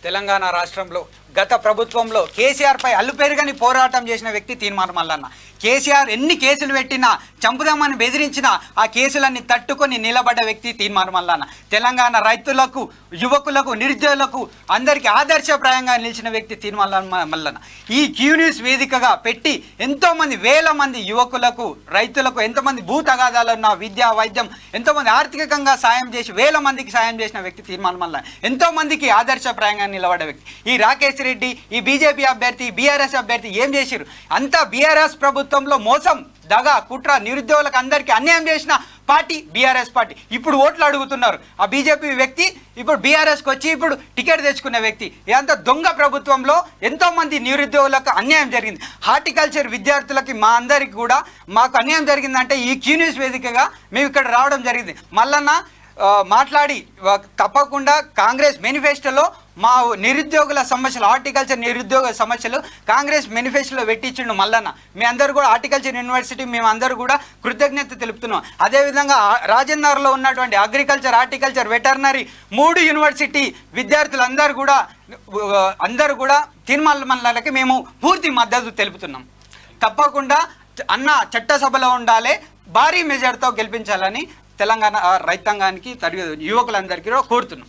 తెలంగాణ రాష్ట్రంలో గత ప్రభుత్వంలో కేసీఆర్ పై అల్లుపెరుగని పోరాటం చేసిన వ్యక్తి తీన్మార్ మల్లన్న. కేసీఆర్ ఎన్ని కేసులు పెట్టినా, చంపుదామని బెదిరించినా ఆ కేసులన్నీ తట్టుకొని నిలబడ్డ వ్యక్తి తీన్మార్ మల్లన్న. తెలంగాణ రైతులకు, యువకులకు, నిరుద్యోగులకు అందరికీ ఆదర్శప్రాయంగా నిలిచిన వ్యక్తి తీన్మార్ మల్లన్న. ఈ క్యూ న్యూస్ వేదికగా పెట్టి ఎంతోమంది, వేల మంది యువకులకు, రైతులకు, ఎంతోమంది భూ తగాదాలున్న విద్య, వైద్యం, ఎంతోమంది ఆర్థికంగా సాయం చేసి వేల మందికి సాయం చేసిన వ్యక్తి తీన్మార్ మల్లన్న. ఎంతోమందికి ఆదర్శప్రాయంగా నిలబడ్డ వ్యక్తి. ఈ రాకేష్ రెడ్డి, ఈ బీజేపీ అభ్యర్థి, బీఆర్ఎస్ అభ్యర్థి ఏం చేశారు? అంతా బీఆర్ఎస్ ప్రభుత్వంలో మోసం, దగా, కుట్ర, నిరుద్యోగులకు అందరికీ అన్యాయం చేసిన పార్టీ బీఆర్ఎస్ పార్టీ. ఇప్పుడు ఓట్లు అడుగుతున్నారు. ఆ బీజేపీ వ్యక్తి ఇప్పుడు బీఆర్ఎస్కి వచ్చి ఇప్పుడు టికెట్ తెచ్చుకున్న వ్యక్తి. ఇదంతా దొంగ ప్రభుత్వంలో ఎంతోమంది నిరుద్యోగులకు అన్యాయం జరిగింది. హార్టికల్చర్ విద్యార్థులకి, మా అందరికి కూడా మాకు అన్యాయం జరిగిందంటే ఈ క్యూ న్యూస్ వేదికగా మేము ఇక్కడ రావడం జరిగింది. మల్లన్న మాట్లాడి తప్పకుండా కాంగ్రెస్ మేనిఫెస్టోలో మా నిరుద్యోగుల సమస్యలు, హార్టికల్చర్ నిరుద్యోగ సమస్యలు కాంగ్రెస్ మేనిఫెస్టోలో పెట్టించిండు మల్లన్న. మీ అందరూ కూడా హార్టికల్చర్ యూనివర్సిటీ మేము అందరూ కూడా కృతజ్ఞత తెలుపుతున్నాం. అదేవిధంగా రాజేందర్లో ఉన్నటువంటి అగ్రికల్చర్, హార్టికల్చర్, వెటర్నరీ 3 యూనివర్సిటీ విద్యార్థులందరూ కూడా తీన్మార్ మల్లన్నకి మేము పూర్తి మద్దతు తెలుపుతున్నాం. తప్పకుండా అన్న చట్టసభలో ఉండాలి, భారీ మెజార్టీతో గెలిపించాలని తెలంగాణ రైతాంగానికి, యువకులందరికీ కోరుతున్నాం.